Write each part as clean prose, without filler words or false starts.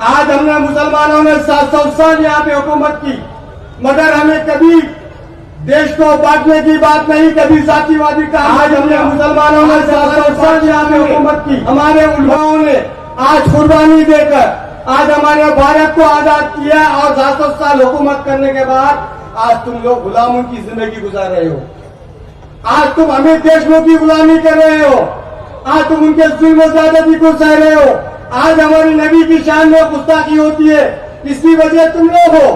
आज हमने मुसलमानों ने 700 साल यहाँ पे हुकूमत की, मगर हमें कभी देश को बांटने की बात नहीं, कभी जातिवादी का। आज हमने मुसलमानों ने 700 साल यहाँ पे हुकूमत की, हमारे उलमाओं ने आज कुर्बानी देकर आज हमारे भारत को आजाद किया, और 700 साल हुकूमत करने के बाद आज तुम लोग गुलामों की जिंदगी गुजार रहे हो। आज तुम अमित देशमुख की गुलामी कर रहे हो, आज तुम उनके जुल्म ज़्यादती को सह रहे हो। आज हमारी नबी की शान में गुस्ताखी होती है, इसकी वजह तुम लोग हो।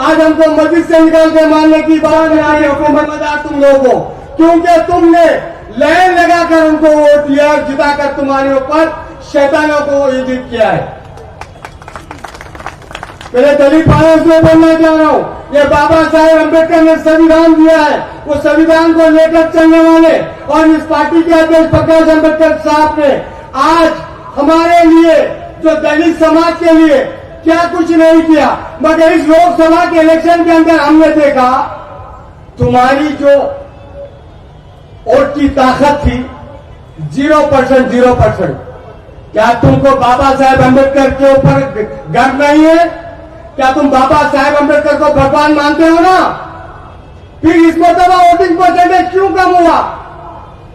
आज हमको मस्जिद से निकाल के मारने की बात यहाँ की हुकूमत मजाक तुम लोग हो, क्योंकि तुमने लाइन लगाकर उनको वोट दिया और जिताकर तुम्हारे ऊपर शैतानों को इज्जत किया है। पहले दलित भाइयों से बोलना चाह रहा हूँ, ये बाबा साहेब अम्बेडकर ने संविधान दिया है, वो संविधान को लेकर चलने वाले और इस पार्टी के अध्यक्ष प्रकाश अम्बेडकर साहब ने आज हमारे लिए, जो दलित समाज के लिए क्या कुछ नहीं किया। मगर इस लोकसभा के इलेक्शन के अंदर हमने देखा तुम्हारी जो वोट की ताकत थी 0%। क्या तुमको बाबा साहेब अम्बेडकर के ऊपर गर्व नहीं है? क्या तुम बाबा साहेब अम्बेडकर को भगवान मानते हो ना? फिर इस मरतबा वोटिंग परसेंटेज क्यों कम हुआ?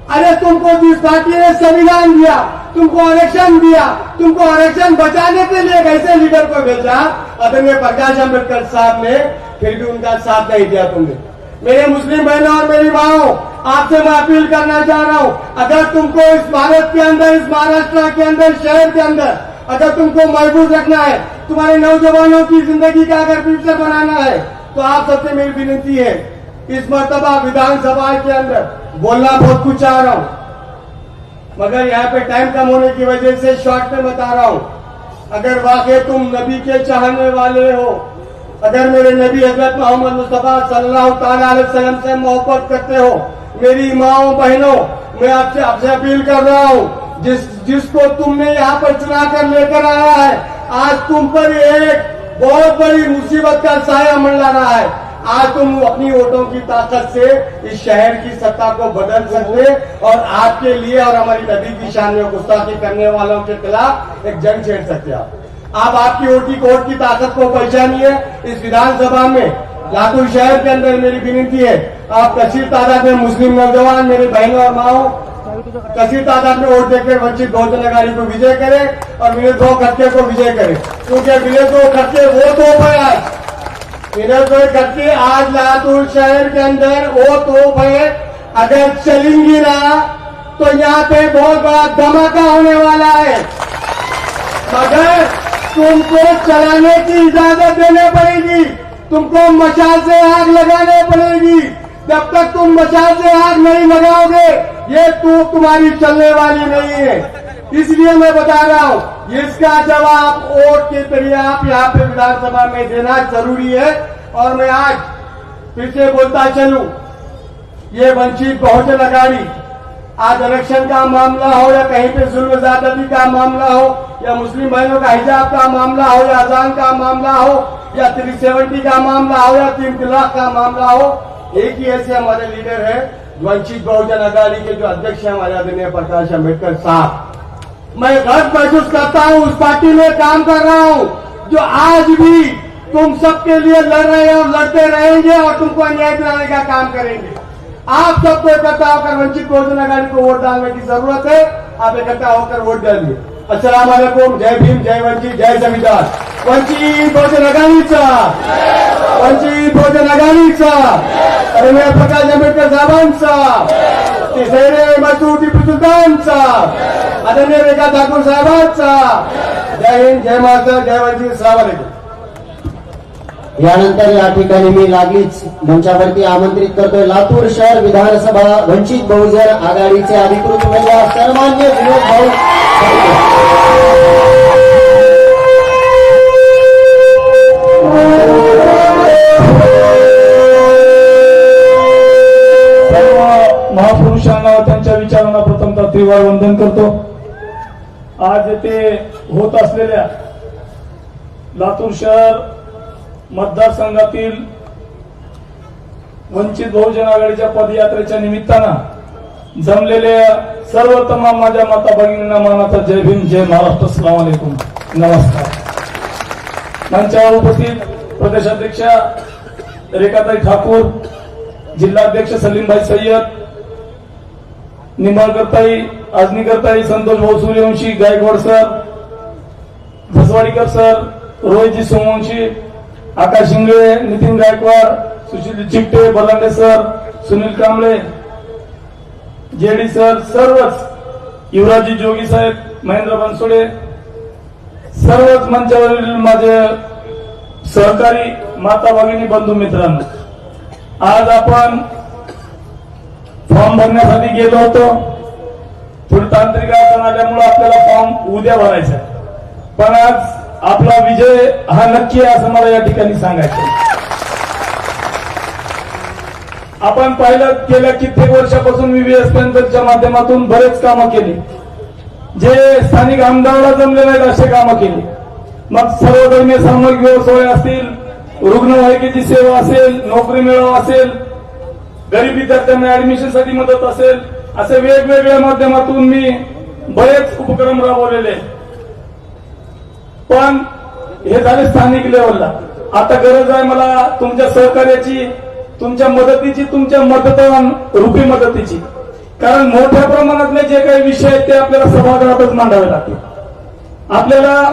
अरे तुमको जिस पार्टी ने संविधान दिया, तुमको आरक्षण दिया, तुमको आरक्षण बचाने के लिए कैसे लीडर को भेजा आदरणीय प्रकाश अम्बेडकर साहब ने, फिर भी उनका साथ नहीं दिया तुमने। मेरे मुस्लिम बहनों और मेरी माओ, आपसे मैं अपील करना चाह रहा हूं, अगर तुमको इस भारत के अंदर, इस महाराष्ट्र के अंदर, शहर के अंदर अगर तुमको महफूज रखना है, तुम्हारे नौजवानों की जिंदगी का अगर फ्यूचर बनाना है, तो आप सबसे मेरी विनती है, इस मर्तबा विधानसभा के अंदर बोलना बहुत कुछ चाह रहा हूं, मगर यहाँ पे टाइम कम होने की वजह से शॉर्ट में बता रहा हूं। अगर वाकई तुम नबी के चाहने वाले हो, अगर मेरे नबी हजरत मोहम्मद मुस्तफा सल्लल्लाहु अलैहि वसल्लम से मोहब्बत करते हो, मेरी माओ बहनों, मैं आपसे अपील कर रहा हूं, जिसको तुमने यहाँ पर चुना कर लेकर आया है, आज तुम पर एक बहुत बड़ी मुसीबत का साया मंडरा रहा है। आज तुम अपनी वोटों की ताकत से इस शहर की सत्ता को बदल सकते और आपके लिए और हमारी नबी की शान में गुस्ताखी करने वालों के खिलाफ एक जंग छेड़ सकते आप आपकी वोट की ताकत को पहचानिए। इस विधानसभा में लातूर शहर के अंदर मेरी विनती है, आप कसीर तादाद में मुस्लिम नौजवान मेरे बहनों और माओ कसीर तादाद में वोट देकर वंचित बहुजन अघाड़ी को विजय करें और विनय दो खट्टे को विजय करें, क्योंकि विनय दो खट्टे वो तो है आज, विनय दो खट्टे आज लातूर शहर के अंदर वो तो है। अगर चलेंगी ना तो यहाँ पे बहुत बड़ा धमाका होने वाला है, मगर तुमको चलाने की इजाजत देने पड़ेगी, तुमको मशाल से आग लगाने पड़ेगी। जब तक तुम मशाल से आग नहीं लगाओगे ये तो तुम्हारी चलने वाली नहीं है। इसलिए मैं बता रहा हूं, इसका जवाब वोट के जरिए आप यहाँ पे विधानसभा में देना जरूरी है। और मैं आज फिर से बोलता चलूं, ये वंचित बहुजन अघाड़ी आज आरक्षण का मामला हो या कहीं पे जुल्म ज्यादती का मामला हो या मुस्लिम भाइयों का हिजाब का मामला हो या अजान का मामला हो या 370 का मामला हो या 3 तलाक का मामला हो, एक ही ऐसे हमारे लीडर है वंचित बहुजन अघाड़ी के जो अध्यक्ष है हमारे आदरणीय प्रकाश अम्बेडकर साहब। मैं गर्व महसूस करता हूं उस पार्टी में काम कर रहा हूं जो आज भी तुम सबके लिए लड़ रहे हैं और लड़ते रहेंगे और तुमको न्याय दिलाने का काम करेंगे। आप सबको इकट्ठा होकर वंचित बहुजन अघाड़ी को वोट डालने की जरूरत है, आप इकट्ठा होकर वोट डालिए। अस्सलाम वालेकुम, जय भीम, जय वंचित, जय संविधान। वंचित बहुजन अघाडीचा, वंचित बहुजन अघाडीचा, आदरणीय प्रकाश आंबेडकर साहेबांचा, तिसरे मसूद टिपू सुलतानचा, आदरणीय रेखा ठाकूर साहेबांचा। जय हिंद, जय महाराष्ट्र, जय वंचित, अस्सलाम वालेकुम। यानंतर या ठिकाणी मी लागलीच मंचावरती आमंत्रित करतोय लातूर शहर विधानसभा वंचित बहुजन आघाडीचे अधिकृत उमेदवार सन्माननीय विनोद भाऊ सर्व महापुरुषांना त्यांच्या विचारांना प्रथमतः त्रिवार वंदन करतो। आज येथे होत असलेल्या लातूर शहर मतदारसंघातील वंचित बहुजन आघाडीच्या पदयात्रेच्या निमित्तानं जमलेल्या सर्व तमाम माझ्या माता भगिनींना मानाचा जय भीम, जय महाराष्ट्र, अस्सलाम वालेकुम, नमस्कार। मंचावर उपस्थित प्रदेशाध्यक्षा रेखाताई ठाकूर, जिल्हाध्यक्ष सलीमभाई सय्यद, निंबाळकरताई, आजनीकरताई, संतोष भाऊ Suryavanshi, Gaikwad sir, Bhaswadikar sir, Rohitji Somvanshi, Akash Shingle, Nitin Gaikwad, Sushil Chikte, Balande sir, Sunil Kamble, JD sir, सर्वच युवराजी जोगी साहेब, महेंद्र बनसोडे, सर्वच मंचावरील माझे सहकारी माता भगिनी बंधू मित्रांनो, आज आपण फॉर्म भरण्यासाठी गेलो होतो. थोडी तांत्रिक अडचण आल्यामुळे आपल्याला फॉर्म उद्या भरायचा आहे. पण आज आपला विजय हा नक्की आहे असं मला या ठिकाणी सांगायचं. आपण पाहिलं गेल्या कित्येक वर्षापासून मी व्हीएस पेन्शनच्या माध्यमातून बरेच कामं केली, जे स्थानिक आमदाराला जमले नाहीत असे कामं केली. मग सर्वधर्मीय सामूहिक व्यवसाय असतील, रुग्णवाहिकेची सेवा असेल, नोकरी मेळावा असेल, गरीब विद्यार्थ्यांना ऍडमिशनसाठी मदत असेल, असे वेगवेगळ्या माध्यमातून मी बरेच उपक्रम राबवलेले. पण हे झाले स्थानिक लेवलला. आता गरज आहे मला तुमच्या सहकार्याची, तुमच्या मदतीची, तुमच्या मतदान रूपी मदतीची. कारण मोठ्या प्रमाणातले जे काही विषय आहेत ते आपल्याला सभागृहातच मांडावे लागतील. आपल्याला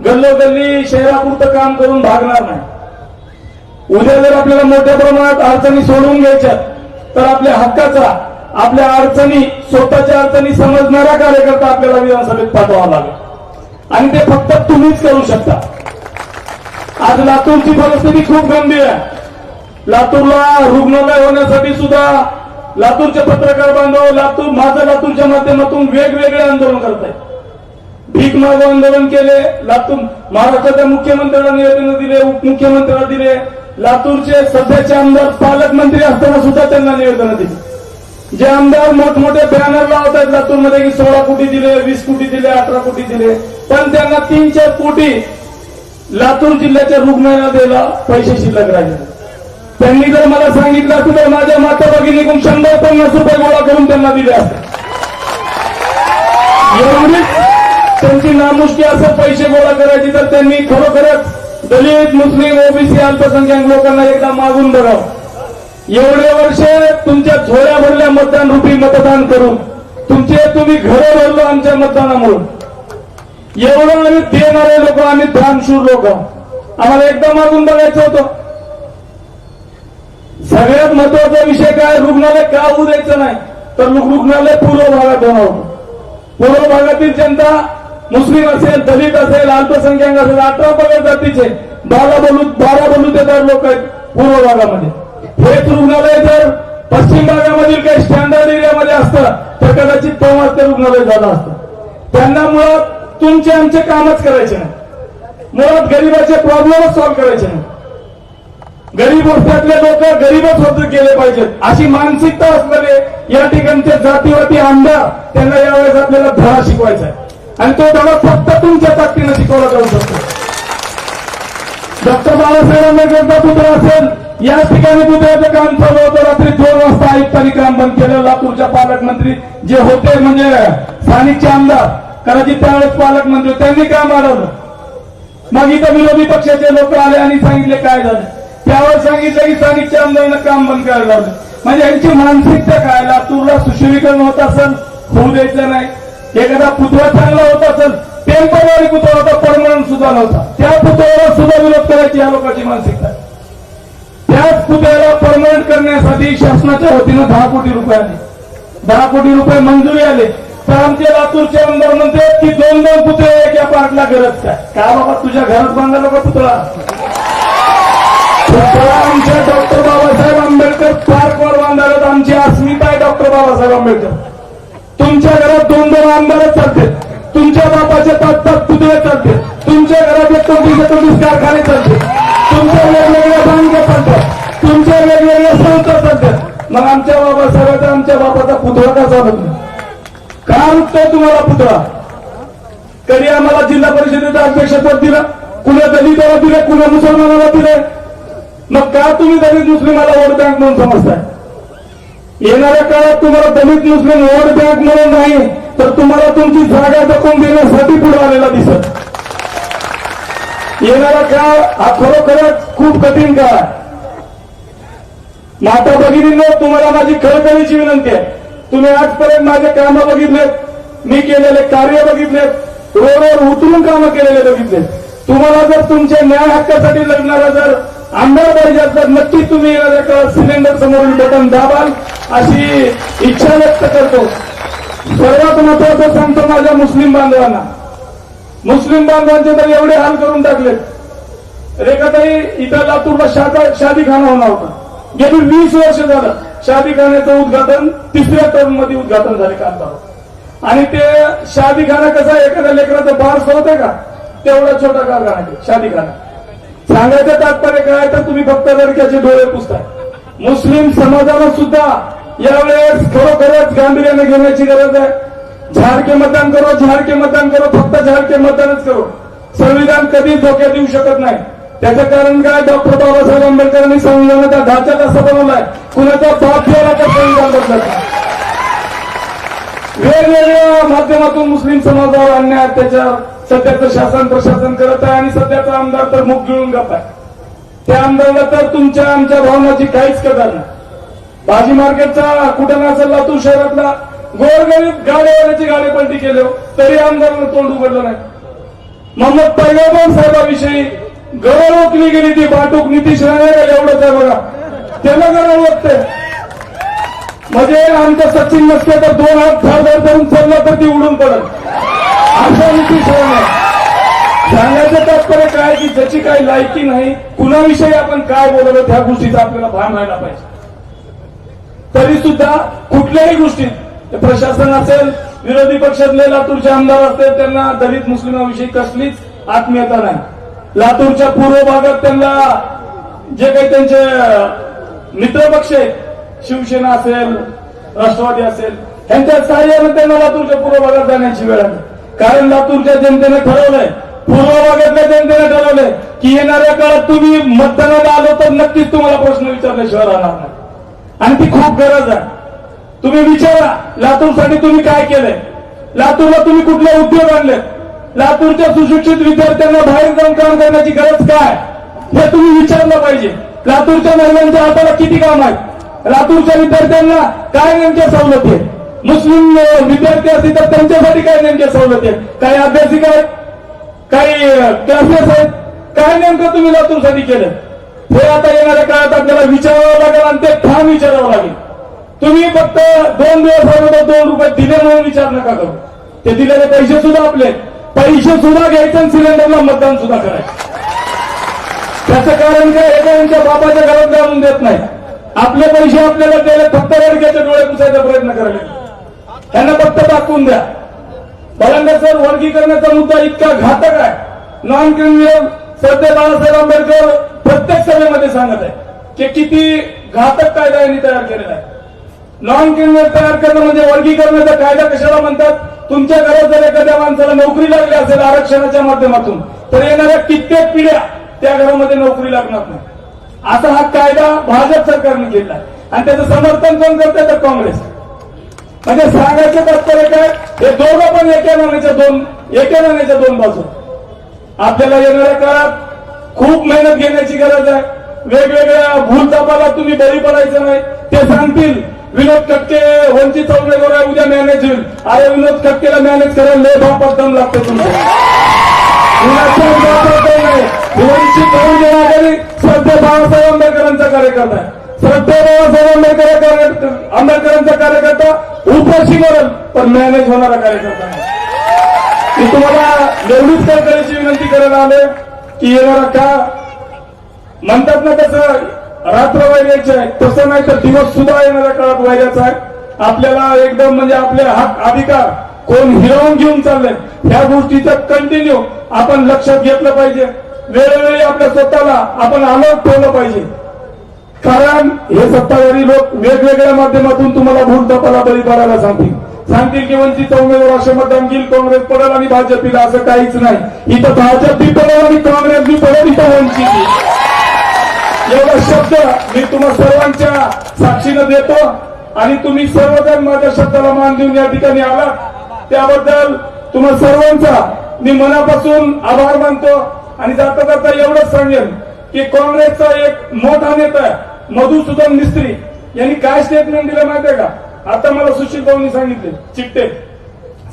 गल्लोगल्ली शहरापुरतं काम करून भागणार नाही. उद्या जर आपल्याला मोठ्या प्रमाणात अडचणी सोडवून घ्यायच्या तर आपल्या हक्काचा, आपल्या अडचणी, स्वतःच्या अडचणी समजणारा कार्यकर्ता आपल्याला विधानसभेत पाठवावा लागेल. आणि ते फक्त तुम्हीच करू शकता. आज लातूरची परिस्थिती खूप गंभीर आहे. लातूरला रुग्णालय होण्यासाठी सुद्धा लातूरचे पत्रकार बांधव माझं लातूरच्या माध्यमातून वेगवेगळे आंदोलन करत आहेत. भीक मागो आंदोलन केले, लातूर महाराष्ट्राच्या मुख्यमंत्र्यांना निवेदन दिले, उपमुख्यमंत्र्यांना दिले, लातूरचे सध्याचे आमदार पालकमंत्री असताना सुद्धा त्यांना निवेदन दिली. जे आमदार मोठमोठे बॅनर लावत आहेत लातूरमध्ये की 16 कोटी दिले, 20 कोटी दिले, 18 कोटी दिले, पण त्यांना 3-4 कोटी लातूर जिल्ह्याच्या रुग्णालयाला द्यायला पैसे शिल्लक राहिले. त्यांनी जर मला सांगितलं असतं तर माझ्या माता भगिनीकडून 150 रुपये गोळा करून त्यांना दिले असते. एवढीच त्यांची नामुष्की असं पैसे गोळा करायची तर त्यांनी खरोखरच दलित, मुस्लिम, ओबीसी, अल्पसंख्याक लोकांना एकदा मागून बघावं. एवढे वर्ष तुमच्या झोळ्या भरल्या मतदान रूपी मतदान करून तुम्ही घरं भरलो आमच्या मतदानामुळे. एवढं आम्ही देणारे लोक, आम्ही दानशूर लोक, आम्हाला एकदा मागून बघायचं होतं. सगळ्यात महत्वाचा विषय काय, रुग्णालय का होऊ द्यायचं नाही तर रुग्णालय पूर्व भागात होणार होतं. पूर्व भागातील जनता, मुस्लिम असेल, दलित असेल, अल्पसंख्याक असेल, 18 पगड जातीचे 12 बलुतेदार लोक आहेत पूर्व भागामध्ये. हेच रुग्णालय जर पश्चिम भागामधील काही स्टँडर्ड एरियामध्ये असतं तर कदाचित तेव्हाच ते रुग्णालय झालं असतं. त्यांना मुळात तुमचे आमचे कामच करायचे नाही, मुळात गरीबाचे प्रॉब्लेमच सॉल्व्ह करायचे नाही. गरीब वस्त्यातले लोक गरीबच होत गेले पाहिजेत अशी मानसिकता असलेले या ठिकाणचे जातीवादी आमदार, त्यांना यावेळेस आपल्याला धडा शिकवायचा आहे. आणि तो धडा फक्त तुमच्या ताकदीनं शिकवला जाऊ शकतो. डॉक्टर बाबासाहेब आंबेडकरचा पुत्र असेल, या ठिकाणी पुतळ्याचं काम चालू होतं. रात्री 2 वाजता आयुक्तांनी काम बंद केलं. लातूरच्या पालकमंत्री जे होते म्हणजे स्थानिकचे आमदार, कदाचित त्यावेळेस पालकमंत्री, त्यांनी काम अडवलं. मग इथं विरोधी पक्षाचे लोक आले आणि सांगितले काय झालं. त्यावर सांगितलं की स्थानिकच्या आमदारांना काम बंद करायला लावलं. म्हणजे यांची मानसिकता काय, लातूरला सुशोभीकरण होत असेल होऊ द्यायचं नाही. एखादा पुतळा चांगला होत असेल, टेम्पररी पुतळा होता, परमनंट सुद्धा नव्हता, त्या पुतळ्याला सुद्धा विरोध करायची या लोकांची मानसिकता. त्याच पुतळ्याला परमनंट करण्यासाठी शासनाच्या वतीनं 10 कोटी रुपये आले, 10 कोटी रुपये मंजुरी आले. तर आमचे लातूरचे आमदार म्हणतात की 2-2 पुतळे या पार्कला गरज काय. का बाबा तुझ्या घरात बांधला का पुतळा? आमच्या डॉक्टर बाबासाहेब आंबेडकर पार्कवर बांधायला आमची अस्मिता आहे. डॉक्टर बाबासाहेब आंबेडकर तुमच्या घरात 2-2 आमदारच चालते, तुमच्या बापाचे 5-5 पुतळे चालते, तुमच्या घरात 29 कारखाने चालते, तुमच्या वेगवेगळ्या बँका चालतात, तुमच्या वेगवेगळ्या संस्था चालतात. मग आमच्या बाबासाहेबाचा, आमच्या बापाचा पुतळा का चालत नाही? का रुकतोय तुम्हाला पुतळा? कधी आम्हाला जिल्हा परिषदेचं अध्यक्षपद दिलं, कुणा दलिताला दिले, कुणा मुसलमानाला दिले. मग का तुम्ही दलित मुस्लिमाला वोट बँक म्हणून समजताय? येणाऱ्या काळात तुम्हाला दलित मुस्लिम वोट बँक म्हणून नाही तर तुम्हाला तुमची जागा जपून देण्यासाठी पुढे आलेला दिसत. येणारा काळ हा खरोखरच खूप कठीण काळ आहे. माता भगिनींनो, तुम्हाला माझी कळकळीची विनंती आहे. तुम्ही आजपर्यंत माझे कामं बघितलेत, मी केलेले कार्य बघितलेत, रोडवर उतरून कामं केलेले बघितलेत. तुम्हाला जर तुमच्या न्याय हक्कासाठी लढणारा जर आमदार पाहिजे तर नक्की तुम्ही येणाऱ्या काळात सिलेंडर समोरील बटन दाबाल अशी इच्छा व्यक्त करतो. सर्वात महत्वाचं सांगतो माझ्या मुस्लिम बांधवांना, मुस्लिम बांधवांचे तर एवढे हाल करून टाकलेत. रेखाताई, इथं लातूरला शादीखाना होणार होता. गेली 20 वर्ष झालं शादीखान्याचं उद्घाटन तिसऱ्या टर्म मध्ये उद्घाटन झाले काल. आणि ते शादीखाना कसा एखाद्या लेकराचं बारस होतंय का, तेवढा छोटा कारखाना शादीखाना. सांगायचं तात्पर्य काय तर तुम्ही फक्त लडक्याचे डोळे पुसताय. मुस्लिम समाजाला सुद्धा यावेळेस खरोखरच गांभीर्याने घेण्याची गरज आहे. झाड के मतदान करो, झाड के मतदान करो, फक्त झाड के मतदानच करो. संविधान कधीच धोक्यात येऊ शकत नाही. त्याचं कारण काय, डॉक्टर बाबासाहेब आंबेडकरांनी संविधानाचा ढाचा कसा बनवलाय, कुणाचा बाप गेला तर संविधान बदलत नाही. वेगवेगळ्या माध्यमातून मुस्लिम समाजावर अन्याय अत्याचार सध्याचं शासन प्रशासन करत आहे. आणि सध्याचा आमदार तर मुख गिळून गप आहे. त्या आमदाराला तर तुमच्या आमच्या भावनाची काहीच कदर नाही. भाजी मार्केटचा कुठं नसेल लातूर शहरातला गोरगरीब गाड्यावाल्याची गाडी पलटी केली तरी आमदारानं तोंड उघडलं नाही. मोहम्मद पैगंबर साहेबाविषयी गरळ ओकली गेली ती वाहतूक नितीश राणे एवढंच आहे बघा, त्याला गरळ ओकते. म्हणजे आमचं सचिन नसते तर 2 हात धारदार करून चालला तर ती उडून पडत, अशा नितीश राणे. सांगायचं तात्पर्य काय की ज्याची काही लायकी नाही, कुणाविषयी आपण काय बोललो त्या गोष्टीचं आपल्याला भान व्हायला पाहिजे. तरी सुद्धा कुठल्याही गोष्टीत प्रशासन असेल, विरोधी पक्षातले लातूरचे आमदार असतील, त्यांना दलित मुस्लिमांविषयी कसलीच आत्मीयता नाही. लातूरच्या पूर्व भागात त्यांना जे काही त्यांचे मित्रपक्ष आहेत, शिवसेना असेल, राष्ट्रवादी असेल, यांच्या सहाय्याने त्यांना लातूरच्या पूर्व भागात जाण्याची वेळ आली. कारण लातूरच्या जनतेने ठरवलंय, पूर्व भागातल्या जनतेने ठरवलंय की येणाऱ्या काळात तुम्ही मतदानाला आलो तर नक्कीच तुम्हाला प्रश्न विचारल्याशिवाय राहणार नाही. आणि ती खूप गरज आहे. तुम्ही विचारा लातूरसाठी तुम्ही काय केलंय, लातूरला तुम्ही कुठले उद्योग आणले, लातूरच्या सुशिक्षित विद्यार्थ्यांना बाहेर जाऊन काम करण्याची गरज काय, हे तुम्ही विचारलं पाहिजे. लातूरच्या महिलांच्या हाताला किती काम आहे, लातूरच्या विद्यार्थ्यांना काय नेमक्या सवलती आहेत, मुस्लिम विद्यार्थी असतील तर त्यांच्यासाठी काय नेमक्या सवलती आहेत, काही अभ्यासिका आहेत, काही क्लासेस आहेत, काय नेमकं तुम्ही लातूरसाठी केलं, हे आता येणाऱ्या काळात आपल्याला विचारावं लागेल. आणि ते ठाम विचारावं लागेल. तुम्ही फक्त 2 दिवस अगोदर 2 रुपये दिले म्हणून विचार नका करू. ते दिलेले पैसे सुद्धा आपले, पैसे सुद्धा घ्यायचे आणि सिलेंडरला मतदान सुद्धा करायचं. त्याचं कारण काय, एका बापाच्या घरात जाणून देत नाही. आपले पैसे आपल्याला दिले, फक्त वर्गाचे डोळे पुसायचा प्रयत्न करायला. त्यांना फक्त दाखवून द्या. बलांडे सर, वर्गीकरणाचा मुद्दा इतका घातक आहे. नॉन क्रिमिनल सरदार बाळासाहेब आंबेडकर प्रत्येक सभेमध्ये सांगत आहे की किती घातक कायदा यांनी तयार केलेला आहे. नॉन क्रिमिनल तयार करणं म्हणजे वर्गीकरणाचा कायदा कशाला म्हणतात. तुमच्या घरात जर एखाद्या माणसाला नोकरी लागली असेल आरक्षणाच्या माध्यमातून तर येणाऱ्या कित्येक पिढ्या त्या घरामध्ये नोकरी लागणार नाही. असा हा कायदा भाजप सरकारने केला आणि त्याचं समर्थन कोण करते तर काँग्रेस. म्हणजे सांगायचं तात्पर्य काय, हे दोघं पण एका नाण्याच्या दोन बाजू. आपल्याला येणाऱ्या काळात खूप मेहनत घेण्याची गरज आहे. वेगवेगळ्या भूलतापाला तुम्ही बळी पडायचं नाही. ते सांगतील विनोद खटके वंचित उमेदवार उद्या मॅनेज होईल. अरे विनोद खटकेला मॅनेज करायला लय भाव दम लागते तुमचं. वंचित बहुजन आघाडी श्रद्धेय बाळासाहेब आंबेडकरांचा कार्यकर्ता आहे. श्रद्धेय बाळासाहेब आंबेडकरांचा कार्यकर्ता उपाशी मरल पण मॅनेज होणारा कार्यकर्ता नाही. मी तुम्हाला एवढीच करायची विनंती करायला आले की येणारा का म्हणतात ना तसं रात्र वैर्याचे आहे, तसं नाही तर दिवस सुद्धा येणाऱ्या काळात वैर्याचा आहे. आपल्याला एकदम म्हणजे आपले हक अधिकार कोण हिरावून घेऊन चालले ह्या गोष्टीचं कंटिन्यू आपण लक्षात घेतलं पाहिजे. वेळोवेळी आपल्या स्वतःला आपण अलर्ट ठेवलं पाहिजे. कारण हे सत्ताधारी लोक वेगवेगळ्या माध्यमातून तुम्हाला भूलथापाला बळी पडायला सांगतील की वंचित उमेदवार असे मतदान घेईल, काँग्रेस पडेल आणि भाजपला. असं काहीच नाही. इथं भाजप बी पडेल आणि काँग्रेस बी पडेल, इथं वंचित. एवढा शब्द मी तुम्हा सर्वांच्या साक्षीनं देतो आणि तुम्ही सर्वजण माझ्या शब्दाला मान देऊन या ठिकाणी आलात त्याबद्दल तुम्हा सर्वांचा मी मनापासून आभार मानतो. आणि जाता जाता एवढंच सांगेन की काँग्रेसचा एक मोठा नेता मधुसूदन मिस्त्री यांनी काय स्टेटमेंट दिलं माहितीये का? आता मला सुशील भाऊंनी सांगितले, चिट्टे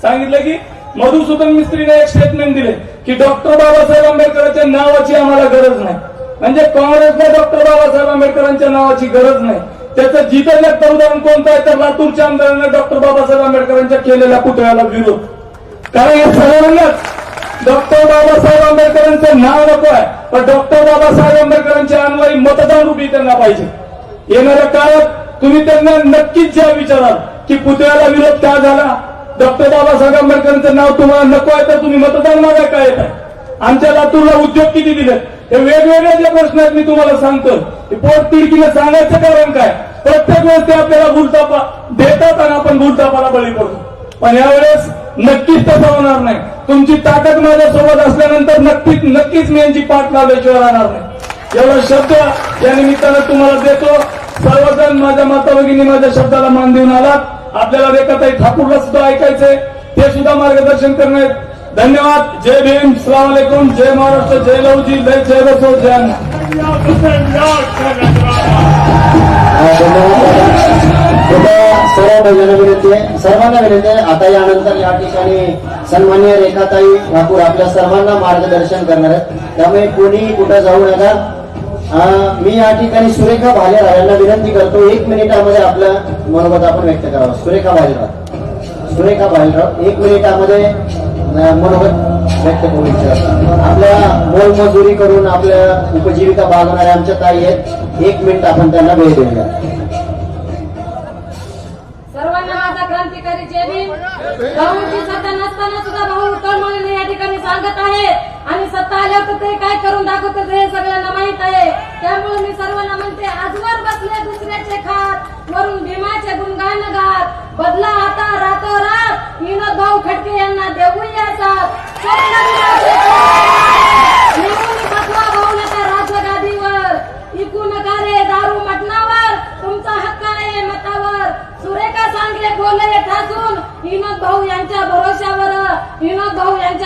सांगितलं की मधुसूदन मिस्त्रीने एक स्टेटमेंट दिले की डॉक्टर बाबासाहेब आंबेडकरांच्या नावाची आम्हाला गरज नाही. म्हणजे काँग्रेसला डॉक्टर बाबासाहेब आंबेडकरांच्या नावाची गरज नाही. त्याचं जिथं जास्त उदाहरण कोणतं आहे तर लातूरच्या आमदारांना डॉक्टर बाबासाहेब आंबेडकरांच्या केलेल्या पुतळ्याला विरोध. कारण हे सर्वांनाच डॉक्टर बाबासाहेब आंबेडकरांचं नाव नको आहे, पण डॉक्टर बाबासाहेब आंबेडकरांच्या अन्वयी मतदान रूपी त्यांना पाहिजे. येणाऱ्या काळात तुम्ही त्यांना नक्कीच ज्या विचाराल की पुतळ्याला विरोध का झाला, डॉक्टर बाबासाहेब आंबेडकरांचं नाव तुम्हाला नको आहे तर तुम्ही मतदान मागा काय येत आहे. आमच्या लातूरला उद्योग किती दिले, हे वेगवेगळे जे प्रश्न आहेत मी तुम्हाला सांगतो. पोट तिडकीने सांगायचं कारण काय? प्रत्येक वेळेस ते आपल्याला भूलतापा देतात आणि आपण भूलतापाला बळी पडतो. पण यावेळेस नक्कीच तसं होणार नाही. तुमची ताकद माझ्यासोबत असल्यानंतर नक्कीच मी यांची पाठ लावल्याशिवाय राहणार नाही. एवढा शब्द या निमित्तानं तुम्हाला देतो. सर्वजण माझ्या माता भगिनी माझ्या शब्दाला मान देऊन आलात. आपल्याला रेखाताई ठाकूरला सुद्धा ऐकायचंय, ते सुद्धा मार्गदर्शन करणार. धन्यवाद. जय भीम, सलाम अलैकुम, जय महाराष्ट्र, जय लवजी, जय बसव, जय अण्णा. सर्वांना विनंती आहे. आता यानंतर या ठिकाणी सन्माननीय रेखाताई ठाकूर आपल्या सर्वांना मार्गदर्शन करणार आहेत. त्यामुळे कोणी कुठं जाऊ नका. मी या ठिकाणी सुरेखा भालेराव यांना विनंती करतो, 1 मिनिटामध्ये आपलं मनोगत आपण व्यक्त करावं. सुरेखा भालेराव 1 मिनिटामध्ये मनोगत व्यक्त करू इच्छितात. आपल्या मोलमजुरी करून आपल्या उपजीविका भागवणाऱ्या आमच्या ताई आहेत. 1 मिनिट आपण त्यांना वेळ देऊया. सर्वांना माझा क्रांतिकारी जय भीम. भाऊंची सत्ता नसताना सुद्धा भाऊ तळमळीने या ठिकाणी सांगत आहे आणि सत्ता आल्यावर ते काय करून दाखवतात हे सगळ्यांना माहित आहे. त्यामुळे मी सर्वांना म्हणते, आजवर बसले दुसऱ्याचे खात, वरून भीमाचे गुणगान गात, बदला आता रातोरात, विनोद भाऊ खटके यांना देऊया साथ. भाऊ नका राजगादीवर, इकू नका रे दारू मटणावर, तुमचा हक्क आहे मतावर. सुरेखा सांगले बोलले ठासून, विनोद भाऊ यांच्या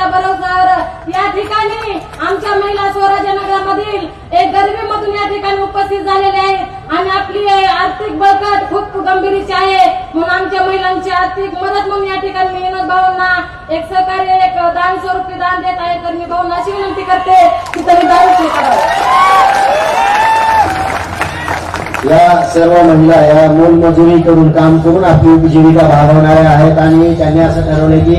भरोशावर, या ठिकाणी आमच्या महिला स्वराज्य नगरामधील एक गरिबीमधून या ठिकाणी उपस्थित झालेले आहेत आणि आपली आर्थिक बळकट खूप गंभीरीची आहे. म्हणून आमच्या महिलांची आर्थिक मदत म्हणून या ठिकाणी मी विनोद भाऊंना एक सहकार्य, एक दान स्वरूपी दान देत आहे. तर मी भाऊंना अशी विनंती करते की त्यांनी दान स्वीकारावं. या सर्व महिला या मोलमजुरी करून काम करून आपली उपजीविका भागवणाऱ्या आहेत आणि त्यांनी असं ठरवलं की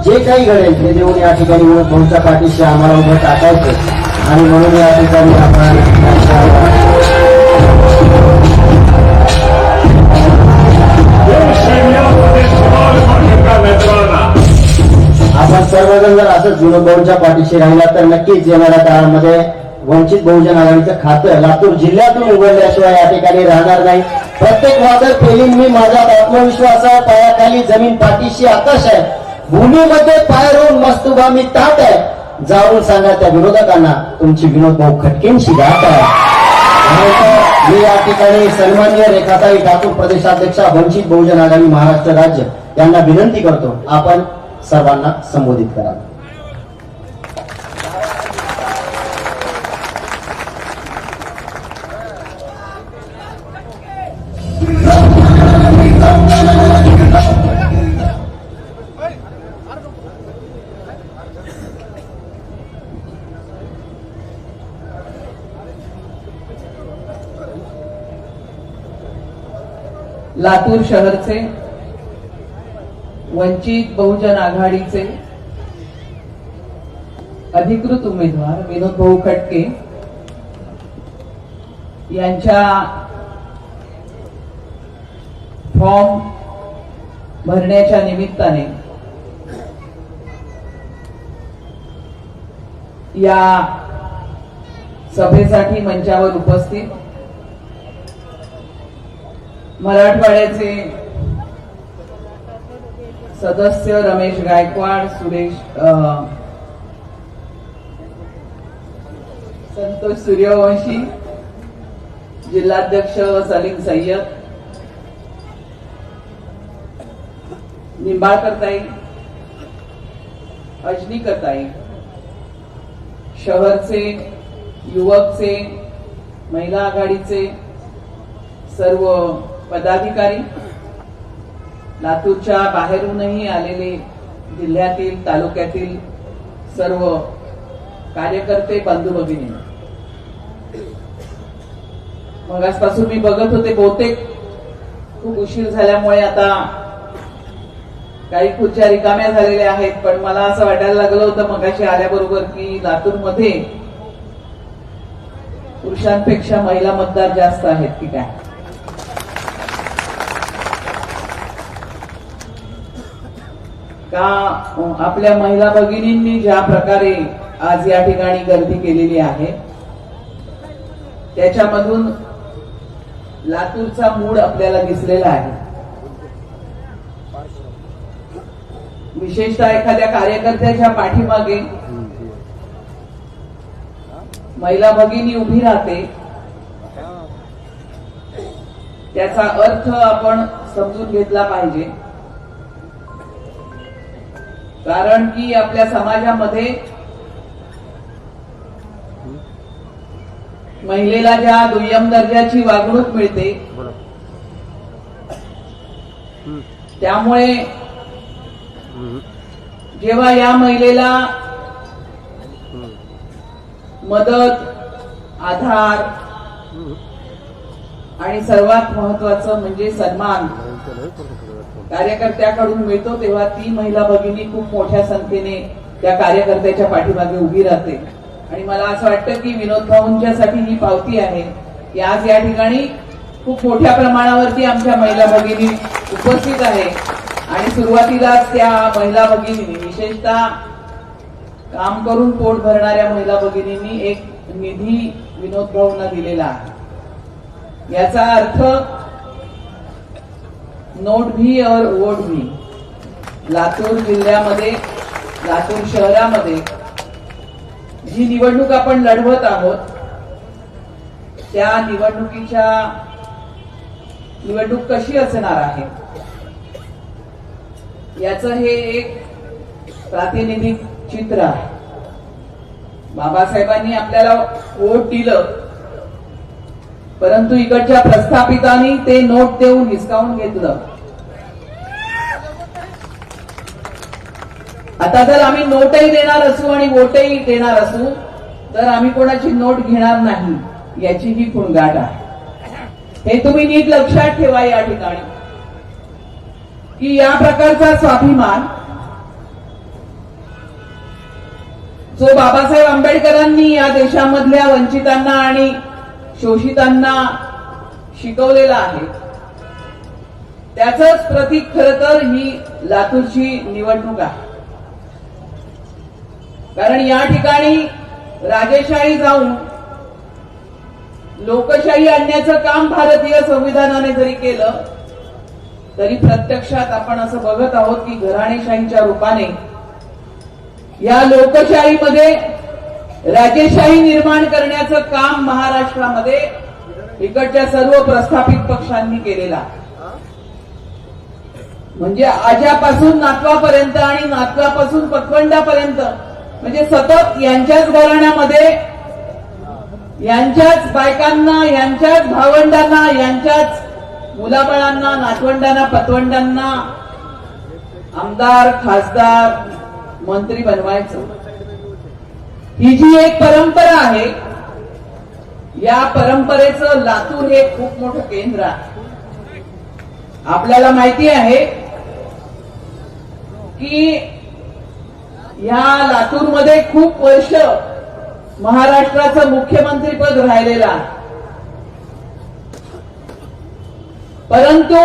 जे काही घडेल ते देऊन या ठिकाणी विनोद भाऊंच्या पाठीशी आम्हाला उभं टाकायचं आणि म्हणून या ठिकाणी आपण सर्वजण जर असंच विनोद भाऊंच्या पाठीशी राहिला तर नक्कीच येणाऱ्या काळामध्ये वंचित बहुजन आघाडीचं खातं लातूर जिल्ह्यातून उघडल्याशिवाय या ठिकाणी राहणार नाही. प्रत्येक वादळ पेलीन मी, माझा आत्मविश्वास पायाखाली जमीन, पाठीशी आकाश आहे, भूमीमध्ये पाय रोवून मस्त उभा मी ताट आहे. जाऊन सांगा त्या विरोधकांना तुमची विनोद भाऊ खटकेंशी गाठ आहे. मी या ठिकाणी सन्माननीय रेखाताई ठाकूर प्रदेशाध्यक्षा वंचित बहुजन आघाडी महाराष्ट्र राज्य यांना विनंती करतो, आपण सर्वांना संबोधित करा. लातूर शहरचे वंचित बहुजन आघाडीचे अधिकृत उमेदवार विनोद भाऊ खटके यांच्या फॉर्म भरण्याच्या निमित्ताने या सभेसाठी मंचावर उपस्थित मराठवाड्याचे सदस्य रमेश गायकवाड, सुरेश संतोष सूर्यवंशी, जिल्हाध्यक्ष सलीम सय्यद, निंबाळकर ताई, अजनीकर ताई, शहरचे, युवकचे, महिला आघाडीचे सर्व पदाधिकारी, लातूरच्या बाहेरूनही आलेले जिल्ह्यातील तालुक्यातील सर्व कार्यकर्ते, बंधू भगिनी, मगासपासून मी बघत होते, बहुतेक खूप उशीर झाल्यामुळे आता काही खुर्च्या रिकाम्या झालेल्या आहेत, पण मला असं वाटायला लागलं होतं मगाशी आल्याबरोबर की लातूरमध्ये पुरुषांपेक्षा महिला मतदार जास्त आहेत की काय. का आपल्या महिला भगिनींनी ज्या प्रकारे आज या ठिकाणी गर्दी केलेली आहे त्याच्यामधून लातूरचा मूड आपल्याला दिसलेला आहे. विशेषतः एखाद्या कार्यकर्त्याच्या पाठीमागे महिला भगिनी उभी राहते, त्याचा अर्थ आपण समजून घेतला पाहिजे. कारण की आपल्या समाजामध्ये महिलेला ज्या दुय्यम दर्जाची वागणूक मिळते त्यामुळे जेव्हा या महिलेला मदत, आधार आणि सर्वात महत्वाचं म्हणजे सन्मान कार्यकर्त्याकडून मिळतो तेव्हा ती महिला भगिनी खूप मोठ्या संख्येने त्या कार्यकर्त्याच्या पाठीमागे उभी राहते. आणि मला असं वाटतं की विनोद भाऊंच्यासाठी ही पावती आहे की आज या ठिकाणी खूप मोठ्या प्रमाणावरती आमच्या महिला भगिनी उपस्थित आहे. आणि सुरुवातीलाच त्या महिला भगिनींनी, विशेषतः काम करून पोट भरणाऱ्या महिला भगिनींनी एक निधी विनोद भाऊंना दिलेला आहे. याचा अर्थ नोट भी और वोट भी. लातूर जिल्ह्यामध्ये, लातूर शहरामध्ये जी निवडणूक आपण लढवत आहोत त्या निवडणूक कशी असणार आहे याचं हे एक प्रातिनिधिक चित्र आहे. बाबासाहेबांनी आपल्याला वोट दिलं, परंतु इकडच्या प्रस्थापितांनी ते नोट देऊन हिसकावून घेतलं. आता जर आम्ही नोटही देणार असू आणि वोटही देणार असू तर आम्ही कोणाची नोट घेणार नाही याची ही खुणगाठ आहे. हे तुम्ही नीट लक्षात ठेवा या ठिकाणी की या प्रकारचा स्वाभिमान जो बाबासाहेब आंबेडकरांनी या देशामधल्या वंचितांना आणि शोषितांना शिकवलेला आहे त्याचंच प्रतीक खरं तर ही लातूरची निवडणूक आहे. कारण या ठिकाणी राजेशाही जाऊन लोकशाही आणण्याचं काम भारतीय संविधानाने जरी केलं तरी प्रत्यक्षात आपण असं बघत आहोत की घराणेशाहीच्या रूपाने या लोकशाहीमध्ये राजेशाही निर्माण करण्याचं काम महाराष्ट्रामध्ये इकडच्या सर्व प्रस्थापित पक्षांनी केलेला. म्हणजे आज्यापासून नातवापर्यंत आणि नातवापासून पतवंडापर्यंत म्हणजे सतत यांच्याच घराण्यामध्ये यांच्याच बायकांना, यांच्याच भावंडांना, यांच्याच मुलाबाळांना, नातवंडांना, पतवंडांना आमदार, खासदार, मंत्री बनवायचं. ही जी एक परंपरा आहे या परंपरेचं लातूर हे खूप मोठं केंद्र आहे. आपल्याला माहिती आहे की या लातूरमध्ये खूप वर्ष महाराष्ट्राचं मुख्यमंत्रीपद राहिलेलं आहे. परंतु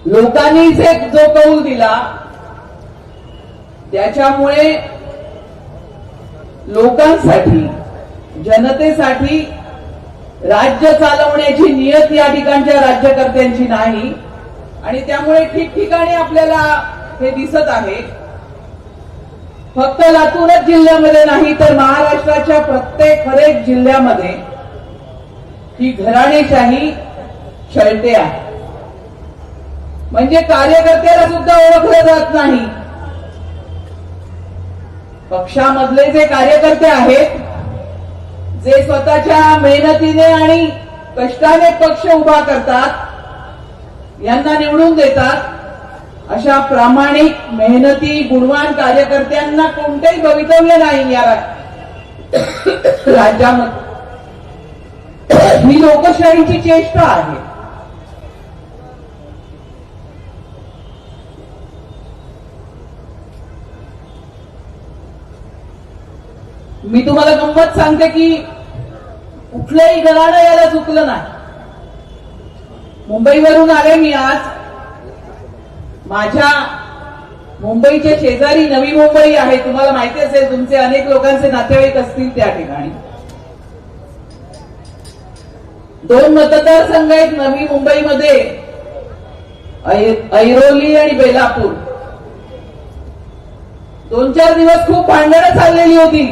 लोकांनी जो कौल दिला त्याच्यामुळे लोकांसाठी, जनतेसाठी राज्य चालवण्याची नियत या ठिकाणच्या राज्यकर्त्यांची नाही. आणि त्यामुळे ठिकठिकाणी आपल्याला हे दिसत आहे. फक्त लातूरच जिल्ह्यामध्ये नाही तर महाराष्ट्राच्या प्रत्येक हरेक जिल्ह्यामध्ये ही घराणेशाही छळते आहे. म्हणजे कार्यकर्त्याला सुद्धा ओळखलं जात नाही. पक्षामधले जे कार्यकर्ते आहेत, जे स्वतःच्या मेहनतीने आणि कष्टाने पक्ष उभा करतात, यांना निवडून देतात, अशा प्रामाणिक मेहनती गुणवान कार्यकर्त्यांना कोणतेही भवितव्य नाही या राज्यामध्ये. ही लोकशाहीची चेष्टा आहे. मी तुम्हाला गंमत सांगते की कुठलंही घराणं याला चुकलं नाही. मुंबईवरून आले मी आज. माझ्या मुंबईच्या शेजारी नवी मुंबई आहे, तुम्हाला माहिती असेल, तुमचे अनेक लोकांचे नातेवाईक असतील त्या ठिकाणी. 2 मतदारसंघ आहेत नवी मुंबईमध्ये, ऐरोली आणि बेलापूर. 2-4 दिवस खूप भांडणं चाललेली होती.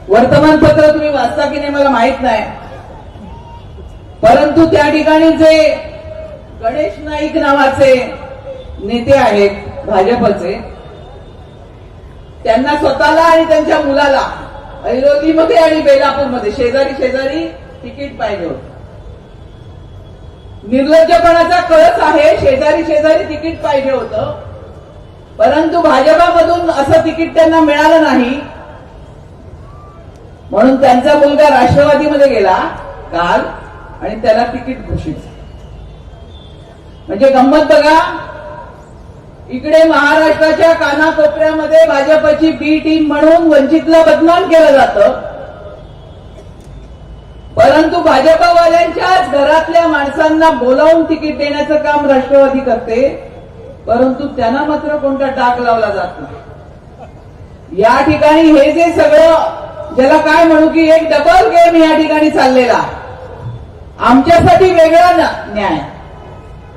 वर्तमानपत्र तुम्ही वाचता की नाही मला माहित नाही, परंतु त्या ठिकाणी जे गणेश नाईक नावाचे नेते आहेत भाजपचे, त्यांना स्वतःला आणि त्यांच्या मुलाला ऐरोलीमध्ये आणि बेलापूरमध्ये शेजारी शेजारी तिकीट पाहिजे होतं. निर्लज्जपणाचा कळस आहे. शेजारी शेजारी तिकीट पाहिजे होतं, परंतु भाजपामधून असं तिकीट त्यांना मिळालं नाही. म्हणून त्यांचा मुलगा राष्ट्रवादीमध्ये गेला काल आणि त्याला तिकीट घोषित झालं. म्हणजे गंमत बघा, इकडे महाराष्ट्राच्या कानाकोपऱ्यामध्ये भाजपची बी टीम म्हणून वंचितला बदनाम केलं जातं, परंतु भाजपवाल्यांच्याच घरातल्या माणसांना बोलावून तिकीट देण्याचं काम राष्ट्रवादी करते, परंतु त्यांना मात्र कोणता टाक लावला जात नाही. या ठिकाणी हे जे सगळं, ज्याला काय म्हणू की एक डबल गेम या ठिकाणी चाललेला. आमच्यासाठी वेगळा न्याय,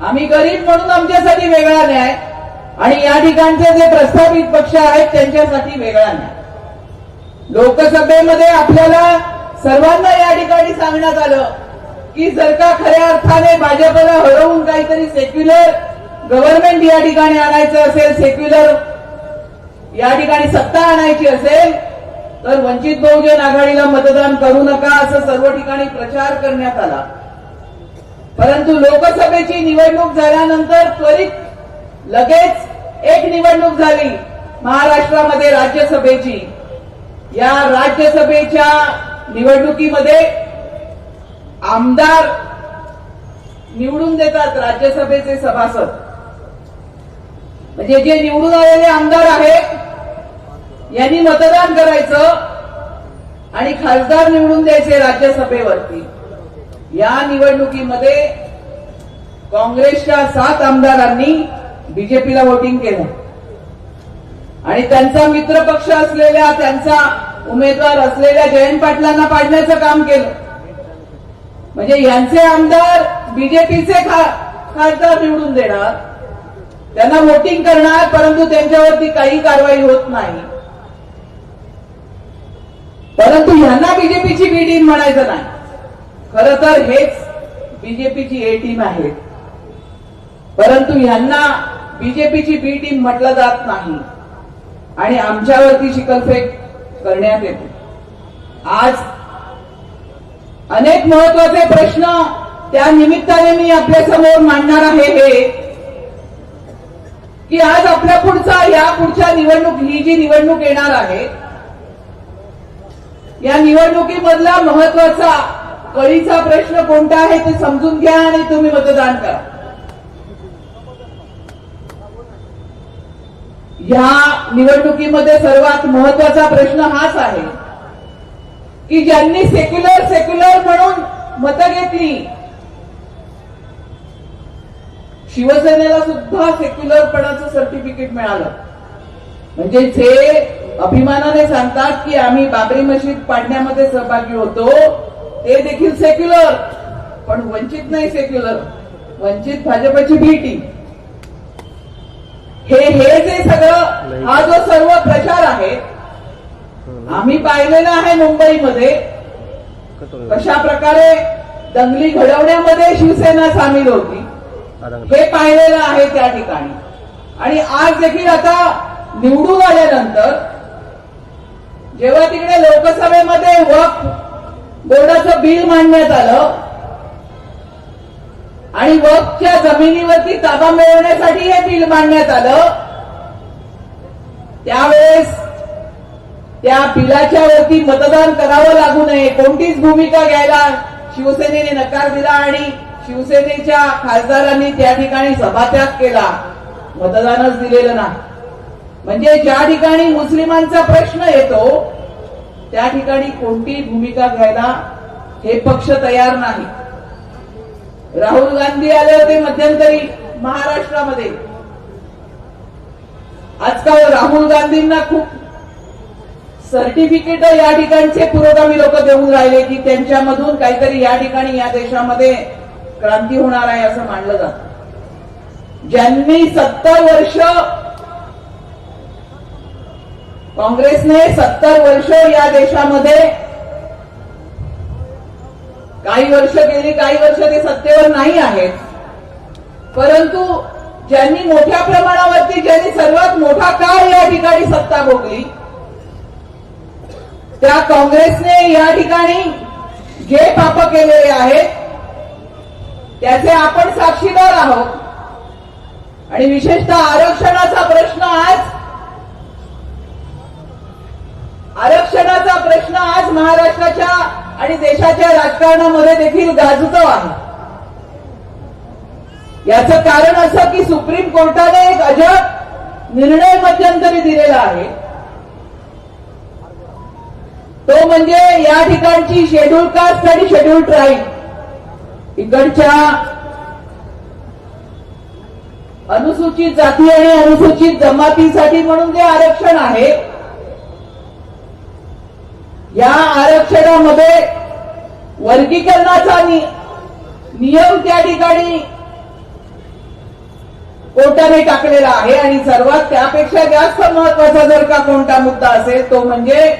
आम्ही गरीब म्हणून आमच्यासाठी वेगळा न्याय, आणि या ठिकाणचे जे प्रस्थापित पक्ष आहेत त्यांच्यासाठी वेगळा न्याय. लोकसभेमध्ये आपल्याला सर्वांना या ठिकाणी सांगण्यात आलं की जर का खऱ्या अर्थाने भाजपला हरवून काहीतरी सेक्युलर गव्हर्नमेंट या ठिकाणी आणायचं असेल, सेक्युलर या ठिकाणी सत्ता आणायची असेल, तर वंचित बहुजन आघाडीला मतदान करू नका असं सर्व ठिकाणी प्रचार करण्यात आला. परंतु लोकसभेची निवडणूक झाल्यानंतर त्वरित लगेच एक निवडणूक झाली महाराष्ट्रामध्ये राज्यसभेची. या राज्यसभेच्या निवडणुकीमध्ये आमदार निवडून देतात राज्यसभेचे सभासद. म्हणजे जे निवडून आलेले आमदार आहेत यांनी मतदान करायचं आणि खासदार निवडून द्यायचे राज्यसभेवरती. या निवडणुकीमध्ये काँग्रेसच्या 7 आमदारांनी बीजेपीला वोटिंग केलं आणि त्यांचा मित्रपक्ष असलेल्या, त्यांचा उमेदवार असलेल्या जयंत पाटलांना पाडण्याचं काम केलं. म्हणजे यांचे आमदार बीजेपीचे खासदार निवडून देणार, त्यांना वोटिंग करणार, परंतु त्यांच्यावरती काही कारवाई होत नाही. परंतु ह्यांना बीजेपीची बी टीम म्हणायचं नाही. खरं तर हेच बीजेपीची ए टीम आहे, परंतु ह्यांना बीजेपीची बी टीम म्हटलं जात नाही आणि आमच्यावरती शिकलफेक करण्यात येते. आज अनेक महत्वाचे प्रश्न त्या निमित्ताने मी आपल्या समोर मांडणार आहे. हे की आज आपल्या पुढच्या निवडणूक, ही जी निवडणूक येणार आहे, या निवडणुकीमधला महत्वाचा कळीचा प्रश्न कोणता आहे ते समजून घ्या आणि तुम्ही मतदान करा. या निवडणुकीमध्ये सर्वात महत्वाचा प्रश्न हाच आहे की ज्यांनी सेक्युलर म्हणून मतं घेतली, शिवसेनेला सुद्धा सेक्युलरपणाचं सर्टिफिकेट मिळालं. म्हणजे जे अभिमानाने सांगतात की आम्ही बाबरी मशीद पाडण्यामध्ये सहभागी होतो, ते देखील सेक्युलर, पण वंचित नाही सेक्युलर. वंचित भाजपची बी टीम. हे जे सगळं, हा जो सर्व प्रचार आहे, आम्ही पाहिलेला आहे मुंबईमध्ये कशा प्रकारे दंगली घडवण्यामध्ये शिवसेना सामील होती, हे पाहिलेलं आहे त्या ठिकाणी. आणि आज देखील आता निवडून आल्यानंतर जेव्हा तिकडे लोकसभेमध्ये वक्फ बोर्डाचं बिल मांडण्यात आलं आणि वक्फच्या जमिनीवरती ताबा मिळवण्यासाठी हे बिल मांडण्यात आलं, त्यावेळेस त्या बिलाच्या वरती मतदान करावं लागू नये कोणतीच भूमिका घ्यायला शिवसेनेने नकार दिला आणि शिवसेनेच्या खासदारांनी त्या ठिकाणी सभात्याग केला, मतदानच दिलेलं नाही. म्हणजे ज्या ठिकाणी मुस्लिमांचा प्रश्न येतो त्या ठिकाणी कोणती भूमिका घ्यायला हे पक्ष तयार नाही. राहुल गांधी आले होते मध्यंतरी महाराष्ट्रामध्ये. आजकाल राहुल गांधींना खूप सर्टिफिकेट या ठिकाणचे पुरोगामी लोक देऊन राहिले की त्यांच्यामधून काहीतरी या ठिकाणी या देशामध्ये क्रांती होणार आहे असं मानलं जातं. ज्यांनी 70 वर्ष काँग्रेसने 70 वर्ष या देशामध्ये काही वर्ष गेली, काही वर्ष ते सत्तेवर नाही आहेत, परंतु ज्यांनी मोठ्या प्रमाणावरती ज्यांनी सर्वात मोठा काळ या ठिकाणी सत्ता भोगली त्या काँग्रेसने या ठिकाणी जे पाप केलेले आहेत त्याचे आपण साक्षीदार आहोत. आणि विशेषतः आरक्षणाचा प्रश्न आज महाराष्ट्राच्या आणि देशाच्या राजकारणामध्ये देखील गाजतो आहे. याचं कारण असं की सुप्रीम कोर्टाने एक अजब निर्णय मध्यंतरी दिलेला आहे. तो म्हणजे या ठिकाणची शेड्यूल कास्ट आणि शेड्यूल ट्राईब इकडच्या अनुसूचित जाती आणि अनुसूचित जमातीसाठी म्हणून जे आरक्षण आहे या आरक्षणामध्ये वर्गीकरणाचा नियम त्या ठिकाणी कोर्टाने टाकलेला आहे. आणि सर्वात त्यापेक्षा जास्त महत्वाचा जर का कोणता मुद्दा असेल तो म्हणजे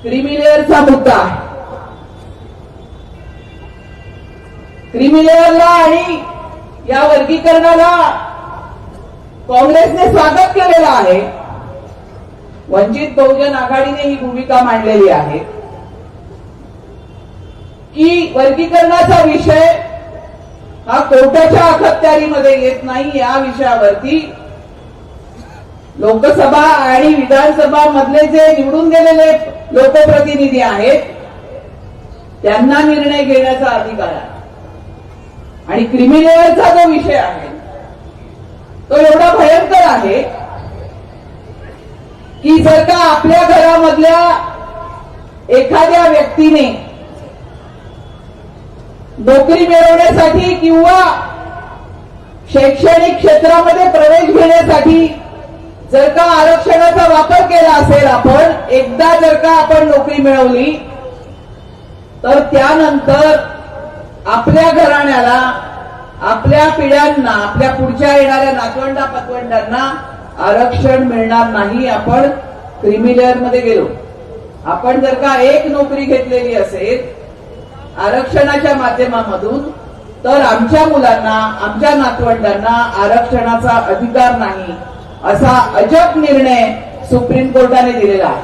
क्रिमिलेअरचा मुद्दा आहे. क्रिमिलेअरला आणि या वर्गीकरणाला काँग्रेसने स्वागत केलेलं आहे. वंचित बहुजन आघाडीने ही भूमिका मांडलेली आहे की वर्गीकरणाचा विषय हा कोर्टाच्या अखत्यारीमध्ये येत नाही. या विषयावरती लोकसभा आणि विधानसभा मधले जे निवडून गेलेले लोकप्रतिनिधी आहेत त्यांना निर्णय घेण्याचा अधिकार आहे. आणि क्रिमिलेअरचा जो विषय आहे तो एवढा भयंकर आहे की जर का आपल्या घरामधल्या एखाद्या व्यक्तीने नोकरी मिळवण्यासाठी किंवा शैक्षणिक क्षेत्रामध्ये प्रवेश घेण्यासाठी जर का आरक्षणाचा वापर केला असेल, आपण एकदा जर का आपण नोकरी मिळवली तर त्यानंतर आपल्या घराण्याला, आपल्या पिढ्यांना, आपल्या पुढच्या येणाऱ्या नातवंडा पतवंडांना आरक्षण मिळणार नाही. आपण क्रिमिलेअर मध्ये गेलो, आपण जर का एक नोकरी घेतलेली असेल आरक्षणाच्या माध्यमामधून तर आमच्या मुलांना, आमच्या नातवंडांना आरक्षणाचा अधिकार नाही असा अजब निर्णय सुप्रीम कोर्टाने दिलेला आहे.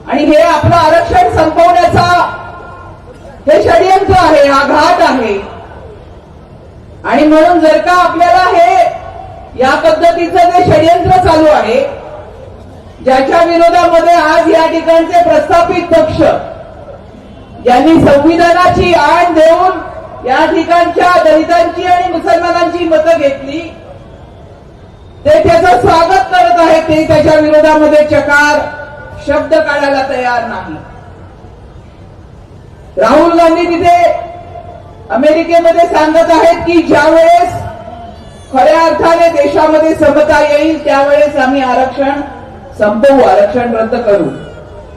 आणि हे आपलं आरक्षण संपवण्याचा हे षडयंत्र आहे, हा घाट आहे. आणि म्हणून जर का आपल्याला हे या पद्धतीचं जे षडयंत्र चालू आहे ज्याच्या विरोधामध्ये आज या ठिकाणचे प्रस्थापित पक्ष यांनी संविधानाची आण देऊन या ठिकाणच्या दलितांची आणि मुसलमानांची मतं घेतली, ते त्याचं स्वागत करत आहेत. ते त्याच्या विरोधामध्ये चकार शब्द काढायला तयार नाही. राहुल गांधी तिथे अमेरिकेमध्ये सांगत आहेत की ज्यावेळेस खऱ्या अर्थाने देशामध्ये समता येईल त्यावेळेस आम्ही आरक्षण संपवू, आरक्षण रद्द करू.